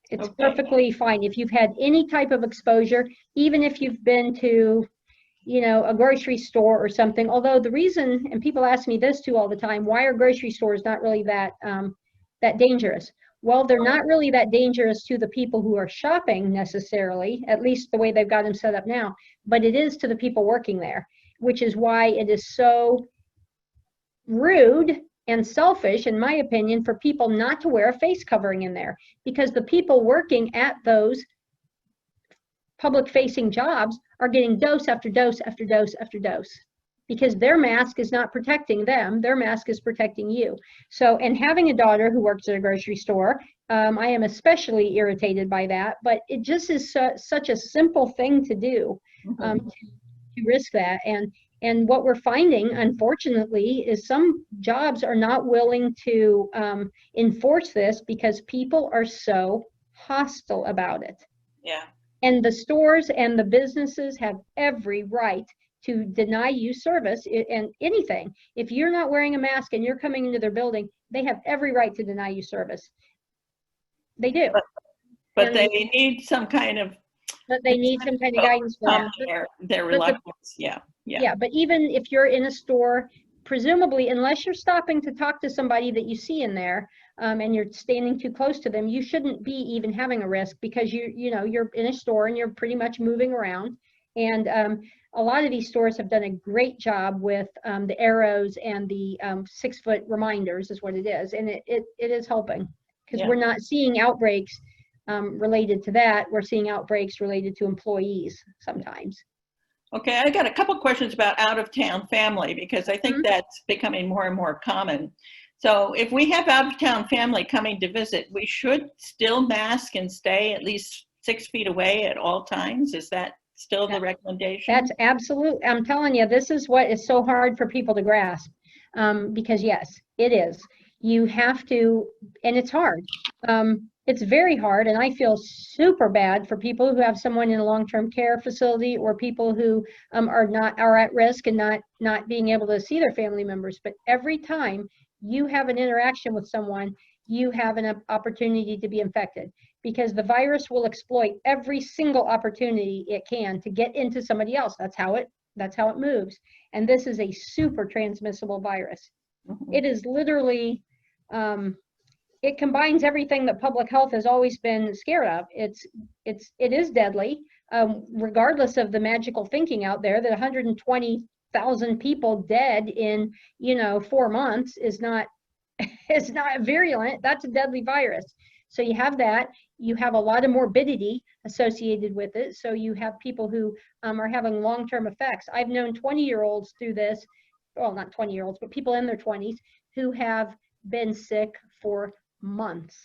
it's perfectly fine. If you've had any type of exposure, even if you've been to a grocery store or something, although the reason, and people ask me this too all the time, why are grocery stores not really that dangerous? Well, they're not really that dangerous to the people who are shopping necessarily, at least the way they've got them set up now, but it is to the people working there, which is why it is so rude and selfish, in my opinion, for people not to wear a face covering in there, because the people working at those public-facing jobs are getting dose after dose after dose after dose, because their mask is not protecting them, their mask is protecting you. So, and having a daughter who works at a grocery store, I am especially irritated by that, but it just is such a simple thing to do, to risk that. And what we're finding, unfortunately, is some jobs are not willing to enforce this because people are so hostile about it. Yeah. And the stores and the businesses have every right to deny you service and anything. If you're not wearing a mask and you're coming into their building, they have every right to deny you service. They do. But they need some kind of. But they need some kind of guidance for that. Their reluctance, yeah. But even if you're in a store, presumably, unless you're stopping to talk to somebody that you see in there, and you're standing too close to them, you shouldn't be even having a risk, because you're in a store and you're pretty much moving around. And a lot of these stores have done a great job with the arrows and the 6-foot reminders is what it is. And it is helping, because we're not seeing outbreaks related to that. We're seeing outbreaks related to employees sometimes. Okay, I got a couple questions about out-of-town family, because I think that's becoming more and more common. So if we have out-of-town family coming to visit, we should still mask and stay at least 6 feet away at all times. Is that still the recommendation? That's absolute. I'm telling you, this is what is so hard for people to grasp, because yes, it is. You have to, and it's hard. It's very hard, and I feel super bad for people who have someone in a long-term care facility, or people who are at risk and not being able to see their family members. But every time you have an interaction with someone, you have an opportunity to be infected, because the virus will exploit every single opportunity it can to get into somebody else. That's how it moves. And this is a super transmissible virus. It is literally, it combines everything that public health has always been scared of. It is deadly, regardless of the magical thinking out there that 120,000 people dead in 4 months is not virulent. That's a deadly virus. So you have that. You have a lot of morbidity associated with it. So you have people who are having long-term effects. I've known 20-year-olds through this, well, not 20-year-olds, but people in their 20s who have been sick for months.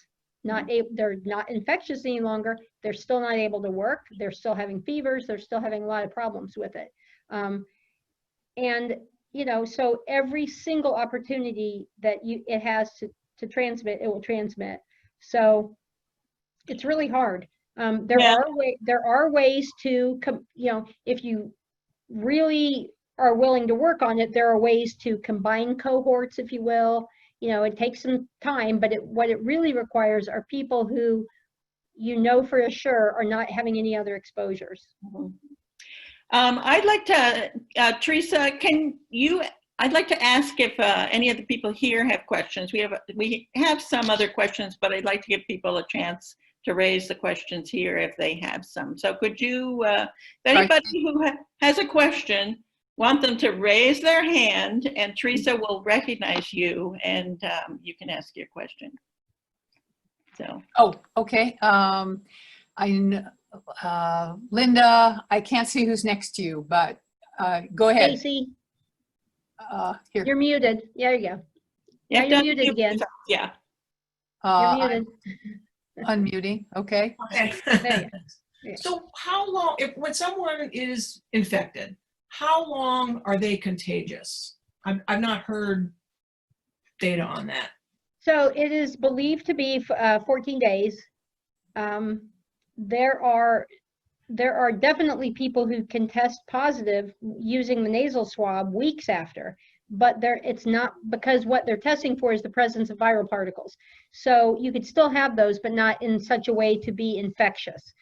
They're not infectious any longer. They're still not able to work. They're still having fevers. They're still having a lot of problems with it. And so every single opportunity that it has to transmit, it will transmit. So it's really hard. There are ways to, if you really are willing to work on it, there are ways to combine cohorts, if you will. It takes some time, but what it really requires are people who for sure are not having any other exposures. I'd like to, Teresa, I'd like to ask if any of the people here have questions. We have some other questions, but I'd like to give people a chance to raise the questions here if they have some. So could you, anybody who has a question, want them to raise their hand, and Teresa will recognize you, and you can ask your question. So, Oh, okay. Linda, I can't see who's next to you, but go ahead. Stacy, Here. you're muted. There you go. you Now have you're to muted unmute again. yourself. Yeah. You're I'm muted. unmuting. Okay. Okay. There you go. Yeah. So how long, when someone is infected, how long are they contagious? I've not heard data on that. So it is believed to be 14 days. There are definitely people who can test positive using the nasal swab weeks after, but it's not, because what they're testing for is the presence of viral particles. So you could still have those, but not in such a way to be infectious.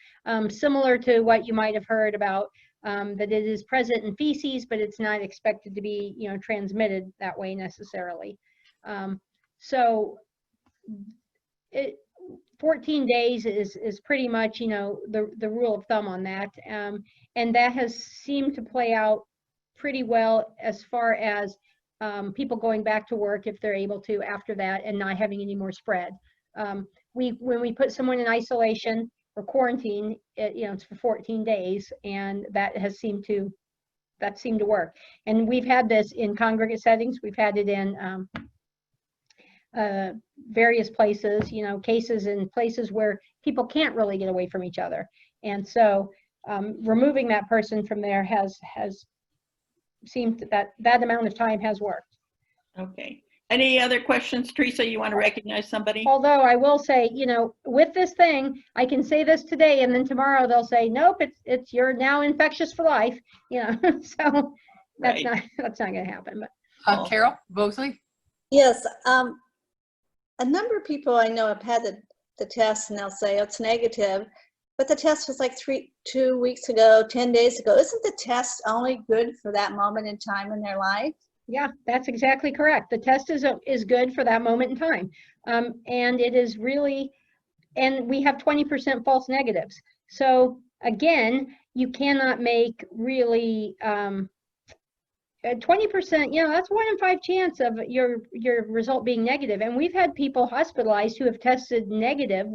Similar to what you might have heard about, that it is present in feces, but it's not expected to be, transmitted that way necessarily. So 14 days is pretty much, the rule of thumb on that. And that has seemed to play out pretty well as far as people going back to work if they're able to after that and not having any more spread. When we put someone in isolation or quarantine, it's for 14 days, and that seemed to work. And we've had this in congregate settings. We've had it in various places, cases in places where people can't really get away from each other. And so removing that person from there has seemed that amount of time has worked. Okay. Any other questions, Teresa? You want to recognize somebody? Although I will say, with this thing, I can say this today, and then tomorrow they'll say, nope, you're now infectious for life. So that's Right. not going to happen. But Carol Bosley? Yes, a number of people I know have had the test, and they'll say, oh, it's negative, but the test was like 2 weeks ago, 10 days ago. Isn't the test only good for that moment in time in their life? yeah, that's exactly correct. The test is good for that moment in time. And it is really, and we have 20% false negatives. So again, you cannot make really 20%, that's 1 in 5 chance of your result being negative. And we've had people hospitalized who have tested negative.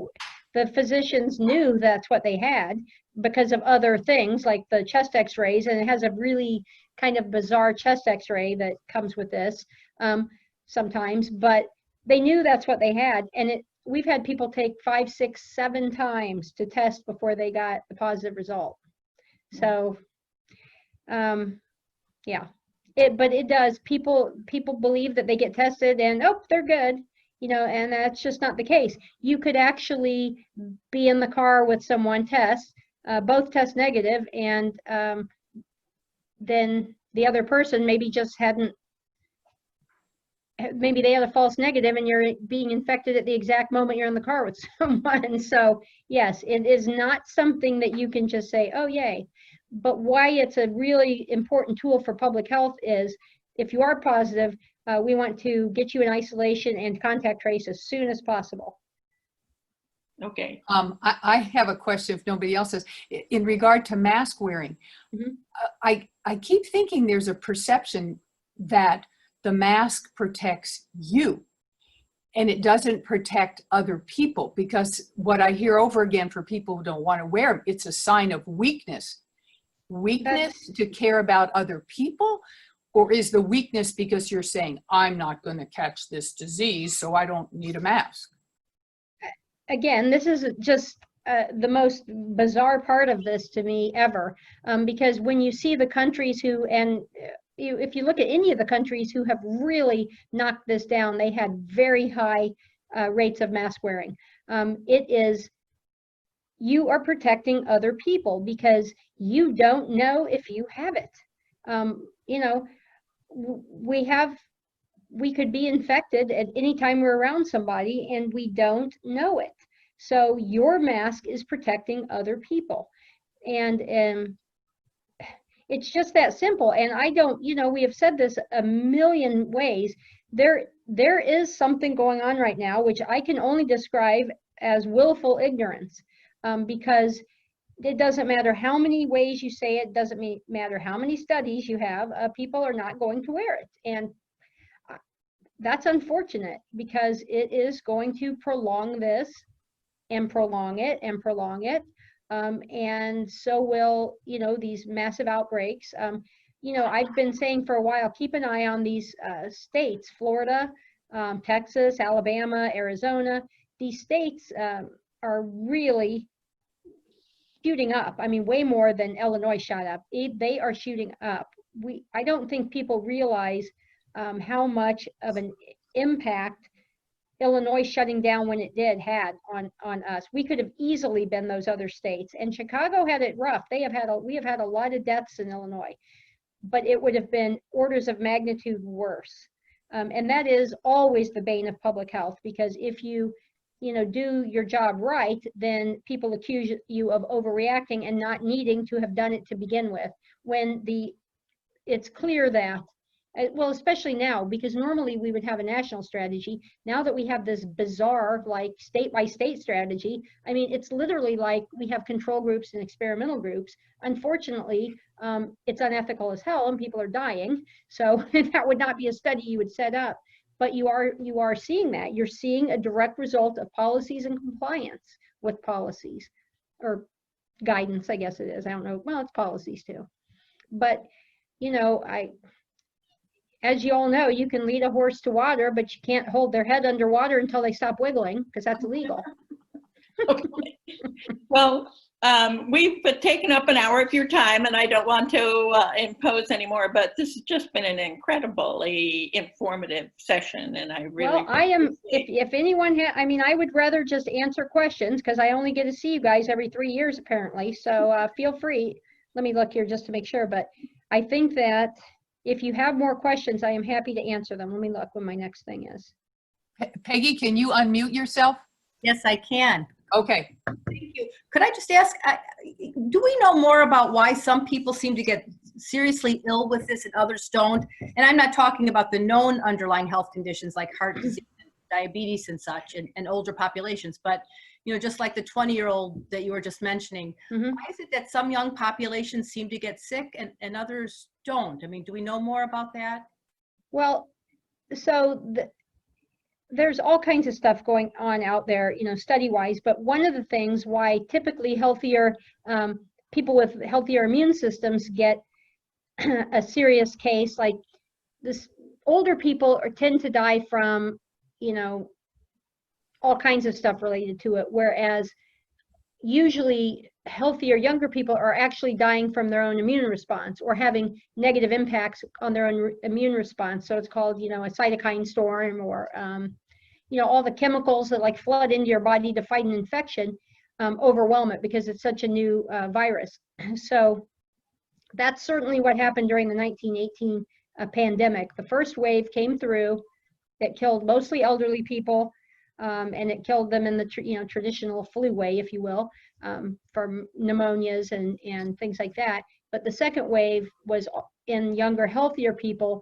The physicians knew that's what they had because of other things like the chest x-rays, and it has a really kind of bizarre chest x-ray that comes with this sometimes, but they knew that's what they had. And we've had people take 5, 6, 7 times to test before they got the positive result. So yeah. But it does. People believe that they get tested and they're good, and that's just not the case. You could actually be in the car with someone, both test negative, and then the other person maybe just maybe they had a false negative, and you're being infected at the exact moment you're in the car with someone. So yes, it is not something that you can just say, oh yay. But why it's a really important tool for public health is if you are positive, we want to get you in isolation and contact trace as soon as possible. Okay. I have a question if nobody else has. In regard to mask wearing, I keep thinking there's a perception that the mask protects you and it doesn't protect other people, because what I hear over again for people who don't want to wear them, it's a sign of weakness. Weakness to care about other people? Or is the weakness because you're saying, I'm not going to catch this disease, so I don't need a mask? Again, this is just the most bizarre part of this to me ever, because when you see the countries if you look at any of the countries who have really knocked this down, they had very high rates of mask wearing. You are protecting other people because you don't know if you have it. We could be infected at any time we're around somebody and we don't know it. So your mask is protecting other people. And it's just that simple. And I don't, we have said this a million ways. There is something going on right now, which I can only describe as willful ignorance, because it doesn't matter how many ways you say it, doesn't matter how many studies you have, people are not going to wear it. And that's unfortunate because it is going to prolong this and prolong it and prolong it. And so will, these massive outbreaks. I've been saying for a while, keep an eye on these states, Florida, Texas, Alabama, Arizona. These states are really shooting up. I mean, way more than Illinois shot up. They are shooting up. I don't think people realize how much of an impact Illinois shutting down when it did had on us. We could have easily been those other states. And Chicago had it rough. We have had a lot of deaths in Illinois, but it would have been orders of magnitude worse. And that is always the bane of public health, because if you do your job right, then people accuse you of overreacting and not needing to have done it to begin with. When it's clear that, well, especially now, because normally we would have a national strategy. Now that we have this bizarre, like, state by state strategy, I mean, it's literally like we have control groups and experimental groups. Unfortunately, it's unethical as hell and people are dying. So that would not be a study you would set up. But you are seeing that. You're seeing a direct result of policies and compliance with policies, or guidance, I guess it is. I don't know. Well, it's policies too. But, as you all know, you can lead a horse to water, but you can't hold their head underwater until they stop wiggling, because that's illegal. Okay. Well, we've taken up an hour of your time, and I don't want to impose anymore, but this has just been an incredibly informative session, and I really... Well, I am, if anyone I would rather just answer questions, because I only get to see you guys every 3 years, apparently, so feel free. Let me look here just to make sure, but I think that if you have more questions, I am happy to answer them. Let me look when my next thing is. Peggy, can you unmute yourself? Yes, I can. Okay. Thank you. Could I just ask, do we know more about why some people seem to get seriously ill with this and others don't? And I'm not talking about the known underlying health conditions like heart disease, diabetes and such, and older populations, but just like the 20-year-old that you were just mentioning. Mm-hmm. Why is it that some young populations seem to get sick and others don't? I mean, do we know more about that? Well, so there's all kinds of stuff going on out there, study-wise, but one of the things why typically healthier people with healthier immune systems get a serious case, like this, older people tend to die from, all kinds of stuff related to it, whereas usually healthier younger people are actually dying from their own immune response or having negative impacts on their own immune response. So it's called, a cytokine storm, or all the chemicals that like flood into your body to fight an infection overwhelm it because it's such a new virus. So that's certainly what happened during the 1918 pandemic. The first wave came through. It killed mostly elderly people, and it killed them in the traditional flu way, if you will, from pneumonias and things like that. But the second wave was in younger, healthier people,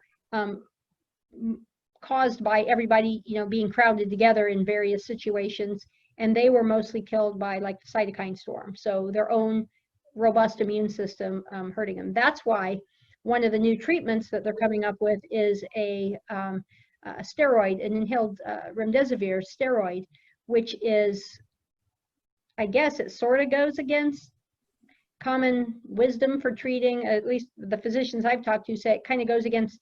caused by everybody, being crowded together in various situations, and they were mostly killed by like the cytokine storm. So their own robust immune system hurting them. That's why one of the new treatments that they're coming up with is a steroid, an inhaled remdesivir steroid, which is, I guess it sort of goes against common wisdom for treating, at least the physicians I've talked to say it kind of goes against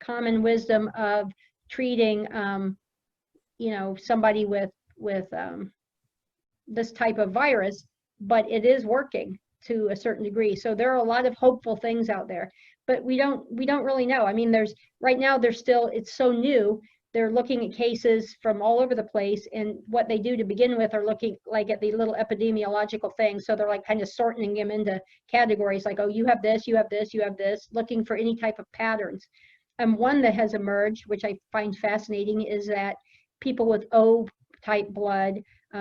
common wisdom of treating, somebody with this type of virus, but it is working to a certain degree. So there are a lot of hopeful things out there, but we don't really know. I mean, right now it's so new. They're looking at cases from all over the place, and what they do to begin with are looking like at the little epidemiological things. So they're like kind of sorting them into categories, like, oh, you have this, you have this, you have this, looking for any type of patterns. And one that has emerged, which I find fascinating, is that people with O-type blood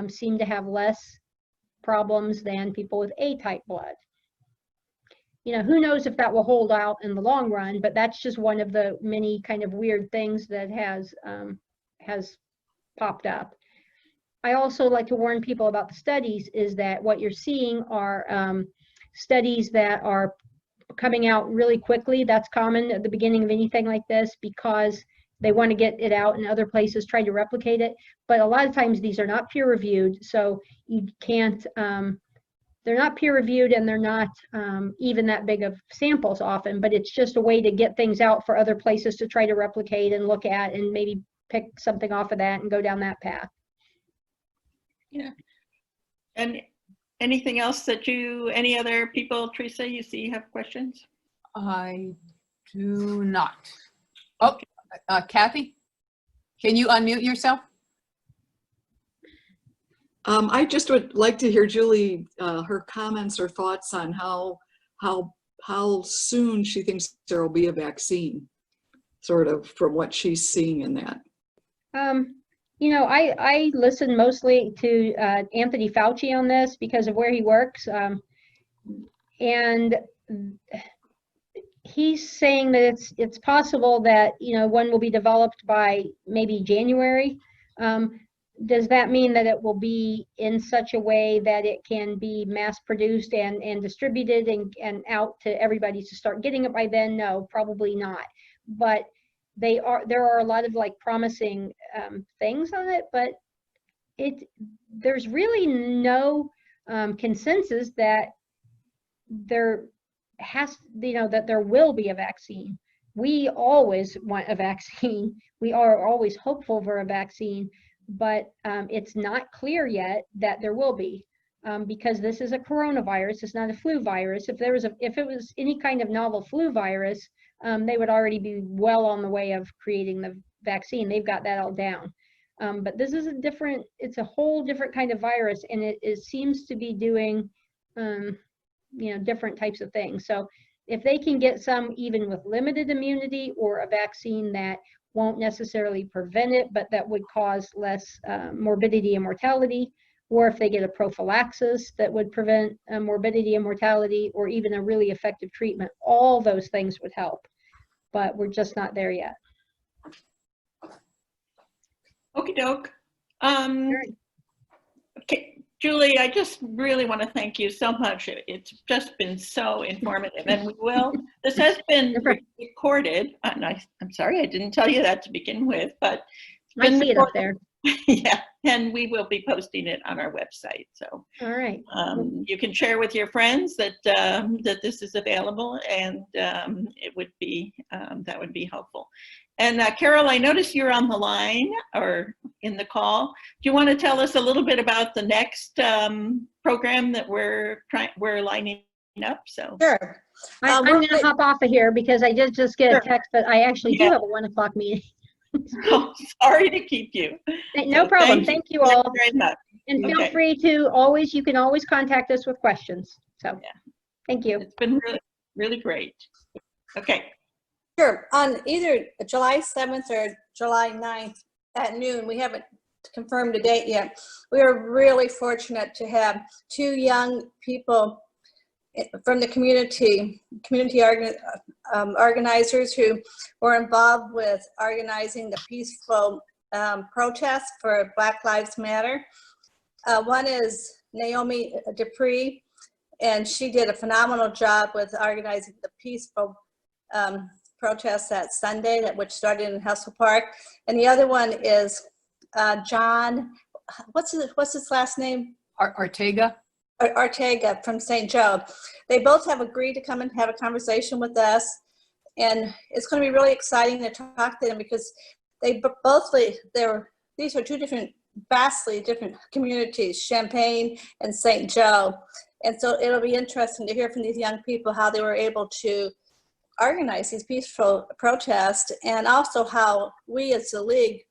seem to have less problems than people with A-type blood. Who knows if that will hold out in the long run, but that's just one of the many kind of weird things that has popped up. I also like to warn people about the studies, is that what you're seeing are studies that are coming out really quickly. That's common at the beginning of anything like this, because they want to get it out in other places, try to replicate it. But a lot of times these are not peer reviewed, so you can't, they're not peer reviewed, and they're not even that big of samples often, but it's just a way to get things out for other places to try to replicate and look at and maybe pick something off of that and go down that path. Yeah. And anything else that any other people, Teresa, you see have questions? I do not. Oh, Kathy, can you unmute yourself? I just would like to hear Julie, her comments or thoughts on how soon she thinks there will be a vaccine, sort of from what she's seeing in that. You know, I listen mostly to Anthony Fauci on this because of where he works. And he's saying that it's possible that, you know, one will be developed by maybe January. Does that mean that it will be in such a way that it can be mass produced and distributed and out to everybody to start getting it by then? No, probably not. But there are a lot of like promising things on it, but there's really no consensus that there that there will be a vaccine. We always want a vaccine. We are always hopeful for a vaccine, but it's not clear yet that there will be, because this is a coronavirus. It's not a flu virus. If it was any kind of novel flu virus, they would already be well on the way of creating the vaccine. They've got that all down. But this is it's a whole different kind of virus, and it seems to be doing, different types of things. So if they can get some even with limited immunity, or a vaccine that won't necessarily prevent it, but that would cause less morbidity and mortality, or if they get a prophylaxis that would prevent morbidity and mortality, or even a really effective treatment, all those things would help. But we're just not there yet. Okie doke. Sure. Okay, Julie, I just really want to thank you so much. It's just been so informative, and this has been recorded, and I'm sorry I didn't tell you that to begin with, but I see it up there. Yeah, and we will be posting it on our website. So All right. you can share with your friends that this is available, and it would be that would be helpful. And Carol, I noticed you're on the line or in the call. Do you want to tell us a little bit about the next program that we're lining up? So Sure. I'm going to hop off of here because I did just get a text, but I actually do Yeah. have a 1 o'clock meeting. Oh, sorry to keep you. No problem. Thank you all. Thank you very much. And feel Okay. free to you can always contact us with questions. So Yeah. thank you. It's been really, really great. Okay. Sure. On either July 7th or July 9th at noon, we haven't confirmed a date yet. We are really fortunate to have 2 young people from the community organizers who were involved with organizing the peaceful protest for Black Lives Matter. One is Naomi Dupree, and she did a phenomenal job with organizing the peaceful protest that Sunday, which started in Hessel Park. And the other one is John, what's his last name? Ortega. Ortega from St. Joe. They both have agreed to come and have a conversation with us, and it's going to be really exciting to talk to them because these are 2 vastly different communities, Champaign and St. Joe. And so it'll be interesting to hear from these young people how they were able to organize these peaceful protests, and also how we as the League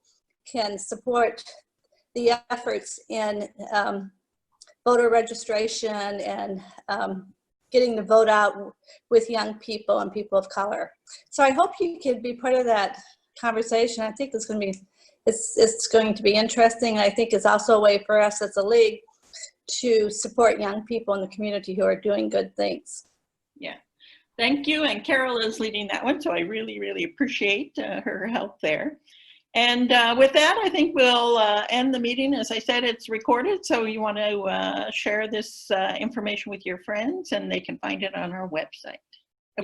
can support the efforts in voter registration and getting the vote out with young people and people of color. So I hope you can be part of that conversation. I think it's going to be interesting. I think it's also a way for us as a League to support young people in the community who are doing good things. Yeah. Thank you. And Carol is leading that one, so I really, really appreciate her help there. And with that, I think we'll end the meeting. As I said, it's recorded, so you want to share this information with your friends, and they can find it on our website.